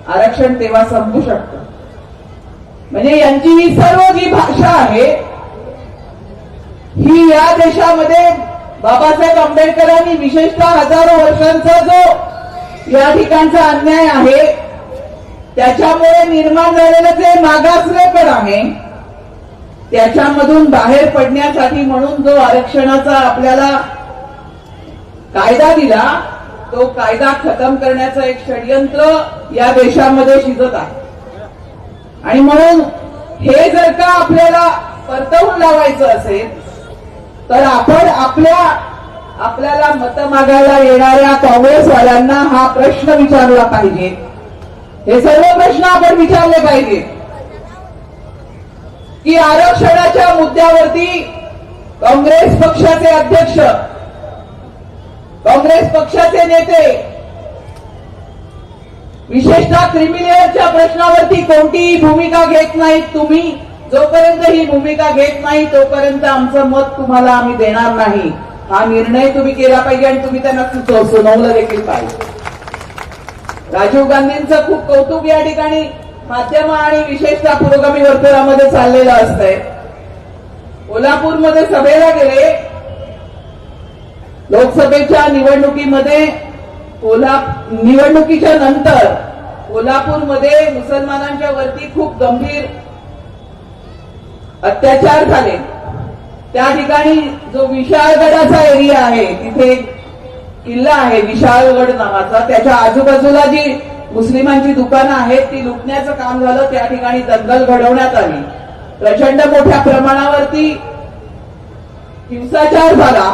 आरक्षण तेव्हा संपू शकतं. म्हणजे यांची ही सर्व जी भाषा आहे ही या देशामध्ये बाबासाहेब आंबेडकरांनी विशेषतः हजारो वर्षांचा जो या ठिकाणचा अन्याय आहे त्याच्यामुळे निर्माण झालेलं जे मागासलेपण आहे त्याच्यामधून बाहेर पडण्यासाठी म्हणून जो आरक्षणाचा आपल्याला कायदा दिला तो कायदा खतम करण्याचं एक षडयंत्र या देशामध्ये शिजत आहे. आणि म्हणून हे जर का आपल्याला परतवून लावायचं असेल तर आपण आपल्याला मत मागायला येणाऱ्या काँग्रेसवाल्यांना हा प्रश्न विचारला पाहिजे. हे सर्व प्रश्न आपण विचारले पाहिजे की आरक्षणाच्या मुद्द्यावरती काँग्रेस पक्षाचे अध्यक्ष, काँग्रेस पक्षाचे नेते विशेषतः क्रिमिलेअरच्या प्रश्नावरती कोणतीही भूमिका घेत नाहीत. तुम्ही जोपर्यंत ही भूमिका घेत नाही तोपर्यंत आमचं मत तुम्हाला आम्ही देणार नाही, हा निर्णय तुम्ही केला पाहिजे आणि तुम्ही त्यांना सुनावलं देखील पाहिजे. राजीव गांधींचं खूप कौतुक या ठिकाणी माध्यम आणि विशेषतः पुरोगामी वर्तुळामध्ये चाललेलं असतंय. कोल्हापूरमध्ये सभेला गेले. लोकसभेच्या निवडणुकीमध्ये निवडणुकीच्या नंतर कोल्हापूरमध्ये मुसलमानांच्या वरती खूप गंभीर अत्याचार झाले. त्या ठिकाणी जो विशाळगडाचा एरिया आहे तिथे एक किल्ला आहे विशाळगड नावाचा, त्याच्या आजूबाजूला जी मुस्लिमांची दुकानं आहेत ती लुटण्याचं काम झालं. त्या ठिकाणी दंगल घडवण्यात आली. प्रचंड मोठ्या प्रमाणावरती हिंसाचार झाला.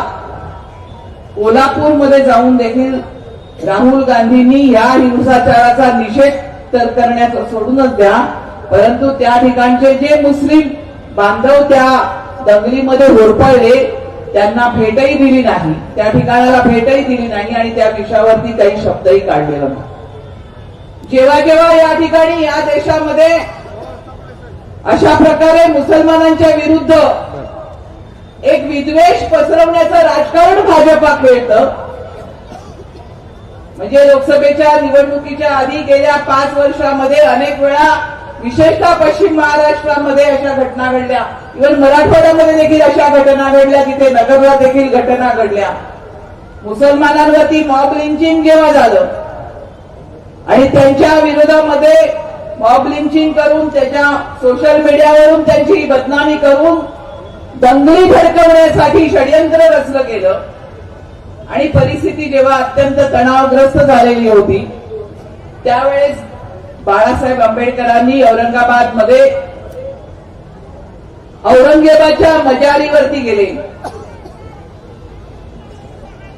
कोल्हापूरमध्ये जाऊन देखील राहुल गांधींनी या हिंसाचाराचा निषेध तर करण्याचं सोडूनच द्या, परंतु त्या ठिकाणचे जे मुस्लिम बांधव त्या दंगलीमध्ये होरपळले त्यांना भेटही दिली नाही, त्या ठिकाणाला भेटही दिली नाही आणि त्या विषयावरती काही शब्दही काढलेला नाही. जेव्हा जेव्हा या ठिकाणी या देशामध्ये अशा प्रकारे मुसलमानांच्या विरुद्ध एक विद्वेष पसरवण्याचं राजकारण भाजपा खेळतं, म्हणजे लोकसभेच्या निवडणुकीच्या आधी गेल्या 5 वर्षामध्ये अनेक वेळा विशेषतः पश्चिम महाराष्ट्रामध्ये अशा घटना घडल्या, इव्हन मराठवाड्यामध्ये देखील अशा घटना घडल्या, तिथे नगरला देखील घटना घडल्या. मुसलमानांवरती मॉब लिंचिंग जेव्हा झालं आणि त्यांच्या विरोधामध्ये मॉब लिंचिंग करून त्याच्या सोशल मीडियावरून त्यांची बदनामी करून दंगली भडकवण्यासाठी षडयंत्र रचलं गेलं आणि परिस्थिती जेव्हा अत्यंत तणावग्रस्त झालेली होती त्यावेळेस बाळासाहेब आंबेडकरांनी औरंगाबादमध्ये औरंगजेबाच्या मजारीवरती गेले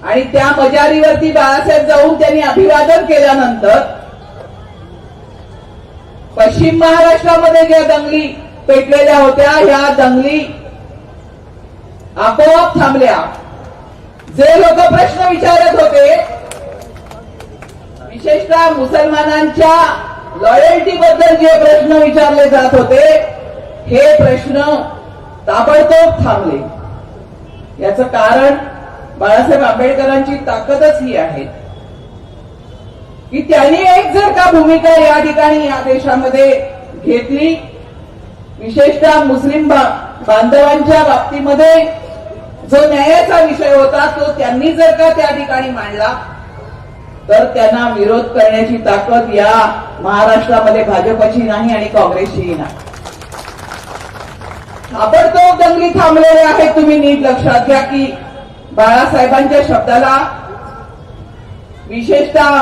आणि त्या मजारीवरती बाळासाहेब जाऊन त्यांनी अभिवादन केल्यानंतर पश्चिम महाराष्ट्रामध्ये ज्या दंगली पेटलेल्या होत्या ह्या दंगली आपोआप थांबल्या. जे लोक प्रश्न विचारत होते विशेषतः मुसलमानांच्या लॉयल्टी बद्दल जे प्रश्न विचारले जात होते हे प्रश्न ताबडतोब थांबले. याचं कारण बाळासाहेब आंबेडकरांची ताकदच ही आहे की त्यांनी एक जर का भूमिका या ठिकाणी या देशामध्ये घेतली, विशेषतः मुस्लिम बांधवांच्या बाबतीमध्ये जो न्यायाचा विषय होता तो त्यांनी जर का त्या ठिकाणी मांडला तर त्यांना विरोध करण्याची ताकद या महाराष्ट्रामध्ये भाजपची नाही आणि काँग्रेसचीही नाही. ताबडतोब दंगली थांबलेल्या आहेत. तुम्ही नीट लक्षात घ्या की बाळासाहेबांच्या शब्दाला विशेषतः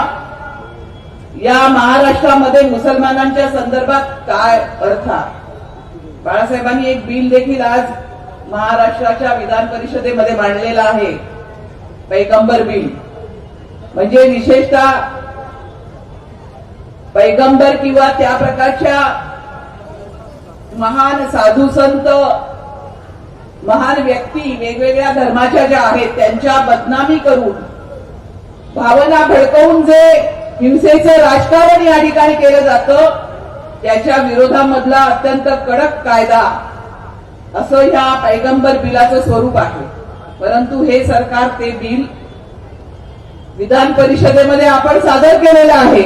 या महाराष्ट्रामध्ये मुसलमानांच्या संदर्भात काय अर्थ आहे. बाळासाहेबांनी एक बिल देखील आज महाराष्ट्राच्या विधान परिषदेमध्ये मांडलेला आहे, पैगंबर बिल. म्हणजे विशेषतः पैगंबर किंवा त्या प्रकारच्या महान साधू संत महान व्यक्ती वेगवेगळ्या धर्माच्या ज्या आहेत त्यांच्या बदनामी करून भावना भडकवून जे हिंसेचं राजकारण या ठिकाणी केलं जातं त्याच्या विरोधामधला अत्यंत कडक कायदा असं ह्या पैगंबर बिलाचं स्वरूप आहे. परंतु हे सरकार ते बिल विधान परिषदेमध्ये आपण सादर केलेलं आहे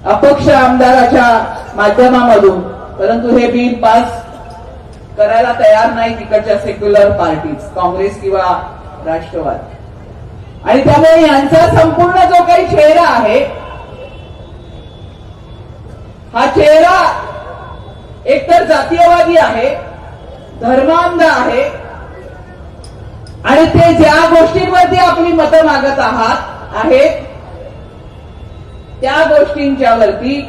अपक्ष आमदाराच्या माध्यमामधून, परंतु हे बिल पास करायला तयार नाही तिकडच्या सेक्युलर पार्टीज काँग्रेस किंवा राष्ट्रवादी. आणि त्यामुळे यांचा संपूर्ण जो काही चेहरा आहे हा चेहरा एकतर जातीयवादी आहे, धर्मांध आहे आणि ते ज्या गोष्टींवरती आपली मतं मागत आहात आहेत त्या गोष्टींच्या वरती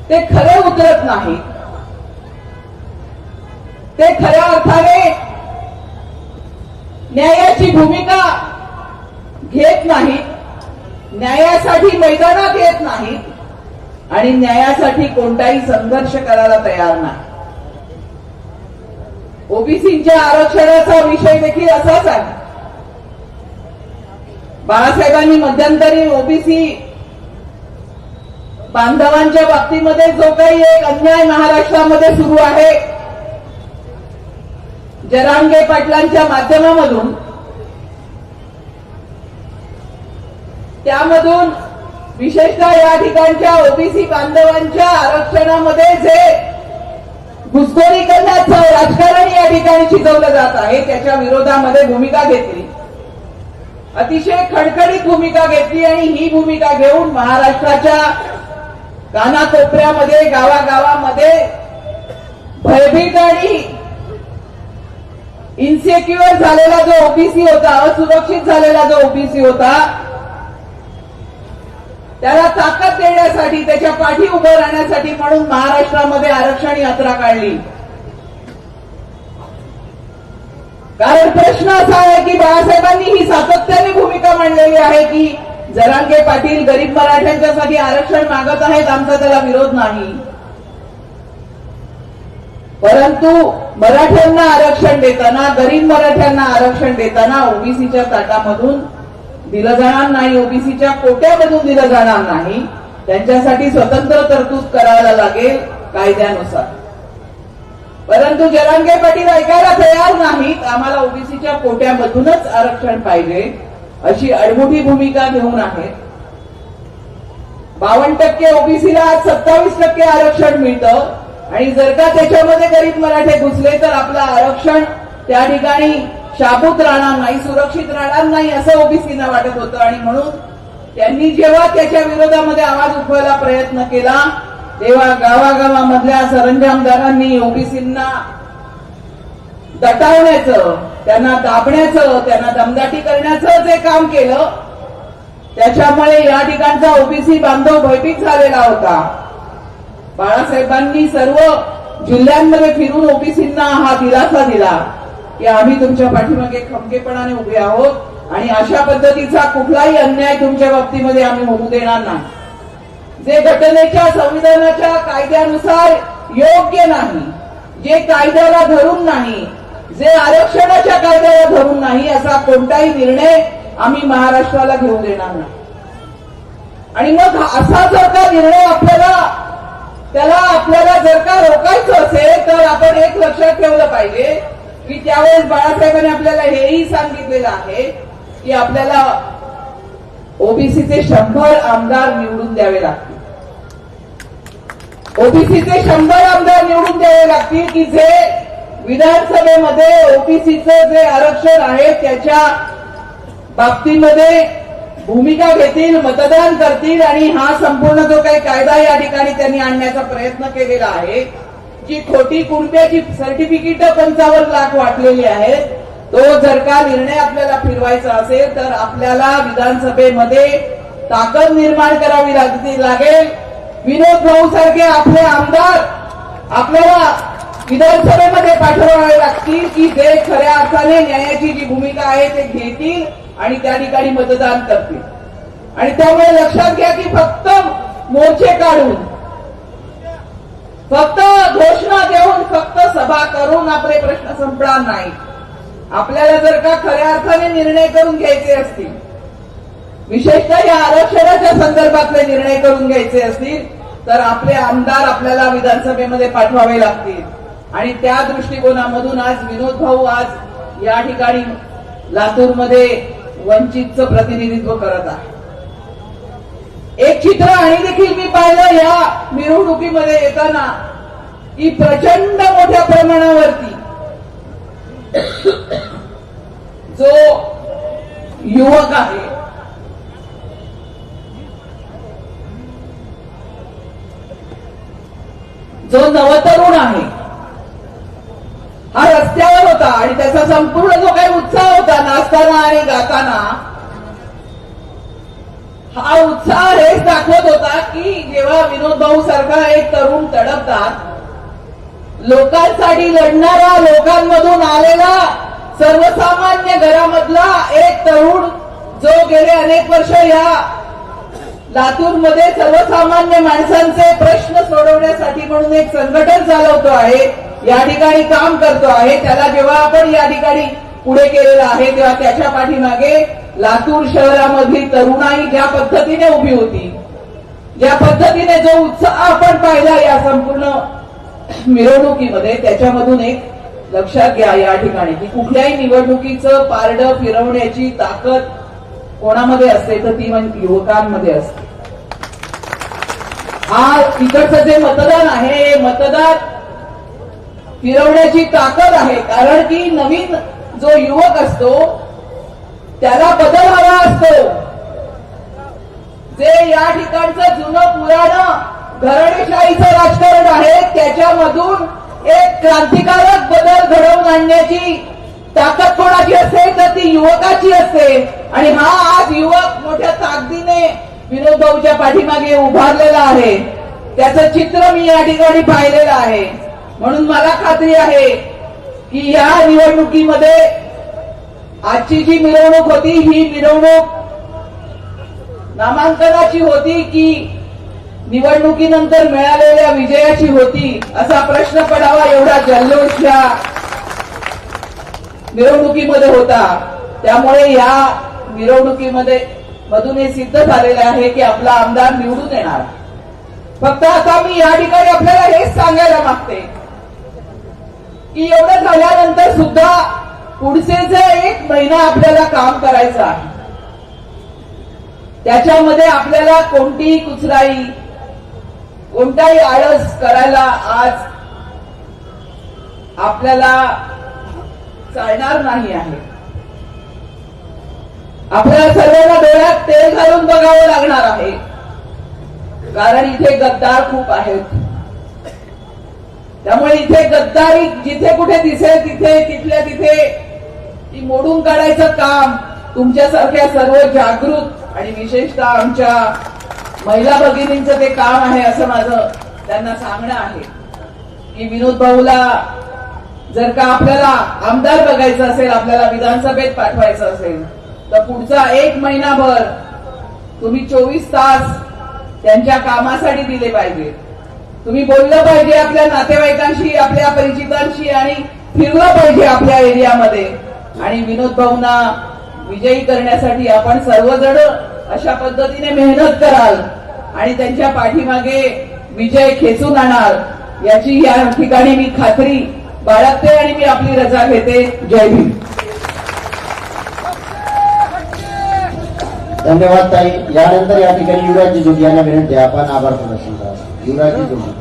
ते खरे उतरत नाही, ते खऱ्या अर्थाने न्यायाची भूमिका घेत नाही, न्यायासाठी मैदानात येत नाही आणि न्यायासाठी कोणताही संघर्ष करायला तयार नाही. ओबीसीच्या आरक्षणाचा विषय देखील असाच आहे. बाळासाहेबांनी मध्यंतरी ओबीसी बांधवांच्या बाबतीमध्ये जो काही एक अन्याय महाराष्ट्रामध्ये सुरू आहे, जरांगे पाटलांच्या माध्यमामधून, त्यामधून विशेषतः या ठिकाणच्या ओबीसी बांधवांच्या आरक्षणामध्ये जे घुसखोरी करण्याचं राजकारण या ठिकाणी शिकवलं जात आहे, त्याच्या विरोधामध्ये भूमिका घेतली, अतिशय खडखडीत भूमिका घेतली आणि ही भूमिका घेऊन महाराष्ट्राच्या कानाकोपऱ्यामध्ये, गावागावामध्ये भयभीत आणि इन्सेक्युअर झालेला जो ओबीसी होता, असुरक्षित झालेला जो ओबीसी होता, त्याला ताकद देण्यासाठी, त्याच्या पाठी उभं राहण्यासाठी म्हणून महाराष्ट्रामध्ये आरक्षण यात्रा काढली. कारण प्रश्न असा आहे की बाळासाहेबांनी ही सातत्याने भूमिका मांडलेली आहे की जरांगे पाटील गरीब मराठ्यांच्यासाठी आरक्षण मागत आहेत, आमचा त्याला विरोध नाही, परंतु मराठ्यांना आरक्षण देताना, गरीब मराठ्यांना आरक्षण देताना ओबीसीच्या ताटामधून दिलं जाणार नाही, ओबीसीच्या कोट्यामधून दिलं जाणार नाही, त्यांच्यासाठी स्वतंत्र तरतूद करायला लागेल कायद्यानुसार. परंतु जरांगे पाटील ऐकायला तयार नाहीत, आम्हाला ओबीसीच्या कोट्यामधूनच आरक्षण पाहिजे अशी अडमुठी भूमिका घेऊन आहेत. 52% ओबीसीला आज 27% आरक्षण मिळतं आणि जर का त्याच्यामध्ये गरीब मराठे घुसले तर आपलं आरक्षण त्या ठिकाणी शाबूत राहणार नाही, सुरक्षित राहणार नाही असं ओबीसींना वाटत होतं आणि म्हणून त्यांनी जेव्हा त्याच्या विरोधामध्ये आवाज उठवायला प्रयत्न केला तेव्हा गावागावामधल्या सरंजामदारांनी ओबीसींना दटावण्याचं, त्यांना दाबण्याचं, त्यांना दमदाटी करण्याचं जे काम केलं त्याच्यामुळे या ठिकाणचा ओबीसी बांधव भयभीत झालेला होता. बाळासाहेबांनी सर्व जिल्ह्यांमध्ये फिरून ओबीसींना हा दिलासा दिला की आम्ही तुमच्या पाठीमागे खमकेपणाने उभे आहोत आणि अशा पद्धतीचा कुठलाही अन्याय तुमच्या बाबतीमध्ये आम्ही होऊ देणार नाही. जे घटनेच्या, संविधानाच्या कायद्यानुसार योग्य नाही, जे कायद्याला धरून नाही, जे आरक्षणाच्या कायद्याला धरून नाही असा कोणताही निर्णय आम्ही महाराष्ट्राला घेऊ देणार नाही. आणि मग असा जर का निर्णय आपल्याला जर का रोखायचं असेल तर आपण एक लक्षात ठेवलं पाहिजे की त्यावेळेस बाळासाहेबांनी आपल्याला हेही सांगितलेलं आहे की आपल्याला ओबीसीचे 100 आमदार निवडून द्यावे लागतील. ओबीसीचे 100 आमदार निवडून द्यावे लागतील की जे विधानसभेमध्ये ओबीसीचं जे आरक्षण आहे त्याच्या बाबतीमध्ये भूमिका घेतील, मतदान करतील आणि हा संपूर्ण जो काही कायदा या ठिकाणी त्यांनी आणण्याचा प्रयत्न केलेला आहे, जी खोटी कुणब्याची सर्टिफिकेट 55 लाख वाटलेली आहेत, तो जर का निर्णय आपल्याला फिरवायचा असेल तर आपल्याला विधानसभेमध्ये ताकद निर्माण करावी लागेल. विनोद भाऊ सारखे आपले आमदार आपल्याला विधानसभेमध्ये पाठवावे लागतील की जे खऱ्या अर्थाने न्यायाची जी भूमिका आहे ते घेतील आणि त्या ठिकाणी मतदान करतील. आणि त्यामुळे लक्षात घ्या की फक्त मोर्चे काढून, फक्त घोषणा देऊन, फक्त सभा करून आपले प्रश्न संपणार नाही. आपल्याला जर का खऱ्या अर्थाने निर्णय करून घ्यायचे असतील, विशेषतः या आरक्षणाच्या संदर्भातले निर्णय करून घ्यायचे असतील तर आपले आमदार आपल्याला विधानसभेमध्ये पाठवावे लागतील. आणि त्या दृष्टिकोनामधून आज विनोद भाऊ आज या ठिकाणी लातूरमध्ये वंचितचं प्रतिनिधित्व करत आहे. एक चित्र आणि देखील मी पाहिलं या मिरवणुकीमध्ये येताना की प्रचंड मोठ्या प्रमाणावरती जो युवक आहे, जो नवतरुण आहे, हा रस्त्यावर होता आणि त्याचा संपूर्ण जो काही उत्साह होता नाचताना आणि गाताना, हा उत्साह हेच दाखवत होता की जेव्हा विनोद भाऊ सारखा एक तरुण तडपतात, लोकांसाठी लढणारा, लोकांमधून आलेला, सर्वसामान्य घरामधला एक तरुण जो गेले अनेक वर्ष या लातूरमध्ये सर्वसामान्य माणसांचे प्रश्न सोडवण्यासाठी म्हणून एक संघटन चालवतो आहे, या ठिकाणी काम करतो आहे, त्याला जेव्हा आपण या ठिकाणी पुढे केलेलं आहे तेव्हा त्याच्या पाठीमागे लातूर शहरामधली तरुणाई ज्या पद्धतीने उभी होती, ज्या पद्धतीने जो उत्साह आपण पाहिला या संपूर्ण मिरवणुकीमध्ये, त्याच्यामधून एक लक्षात घ्या या ठिकाणी की कुठल्याही निवडणुकीचं पारडं फिरवण्याची ताकद कोणामध्ये असते तर ती म्हणजे युवकांमध्ये असते. हा इकडचं जे मतदान आहे हे मतदान फिरवण्याची ताकद आहे, कारण की नवीन जो युवक असतो त्याला बदल हवा असतो. जे या ठिकाणचं जुनं पुराणं घराणेशाहीचं राजकारण आहे त्याच्यामधून एक क्रांतिकारक बदल घडवून आणण्याची ताकद कोणाची असते तर ती युवकाची असते. आणि हा आज युवक मोठ्या ताकदीने विनोद भाऊच्या पाठीमागे उभारलेला आहे. त्याचं चित्र मी या ठिकाणी पाहिलेलं आहे. म्हणून मला खात्री आहे की या निवडणुकीमध्ये आजची जी मिरवणूक होती ही मिरवणूक नामांकनाची होती की निवडणुकीनंतर मिळालेल्या विजयाची होती असा प्रश्न पडावा एवढा जल्लोष या मिरवणुकीमध्ये होता. त्यामुळे या मिरवणुकीमध्ये मधून हे सिद्ध झालेलं आहे की आपला आमदार निवडून येणार. फक्त आता मी या ठिकाणी आपल्याला हेच सांगायला मागते की एवढं झाल्यानंतर सुद्धा पुढचे जे 1 महिना आपल्याला काम करायचं आहे त्याच्यामध्ये आपल्याला कोणतीही कुचराई, कोणताही आळस करायला आज आपल्याला चालणार नाही आहे. आपल्याला सर्वांना डोळ्यात तेल घालून बघावं लागणार आहे, कारण इथे गद्दार खूप आहेत. त्यामुळे इथे गद्दारी जिथे कुठे दिसेल तिथे तिथल्या तिथे ती मोडून काढायचं काम तुमच्यासारख्या सर्व जागृत आणि विशेषतः आमच्या महिला भगिनींचं ते काम आहे असं माझं त्यांना सांगणं आहे की विनोद भाऊला जर का आपल्याला आमदार बघायचं असेल, आपल्याला विधानसभेत पाठवायचं असेल तर पुढचा 1 महिनाभर तुम्ही 24 तास त्यांच्या कामासाठी दिले पाहिजे. तुम्ही बोललं पाहिजे आपल्या नातेवाईकांशी, आपल्या परिचितांशी आणि फिरलं पाहिजे आपल्या एरियामध्ये. आणि विनोद भाऊंना विजयी करण्यासाठी आपण सर्वजण अशा पद्धतीने मेहनत कराल आणि त्यांच्या पाठीमागे विजय खेचून आणाल याची या ठिकाणी मी खात्री बाळगते आणि मी आपली रजा घेते. जय भीम. धन्यवाद ताई. यानंतर या ठिकाणी युवराजी जोगी यांना विनंती आहे आपण आभार प्रदर्शन करा. युवराजी जोगी.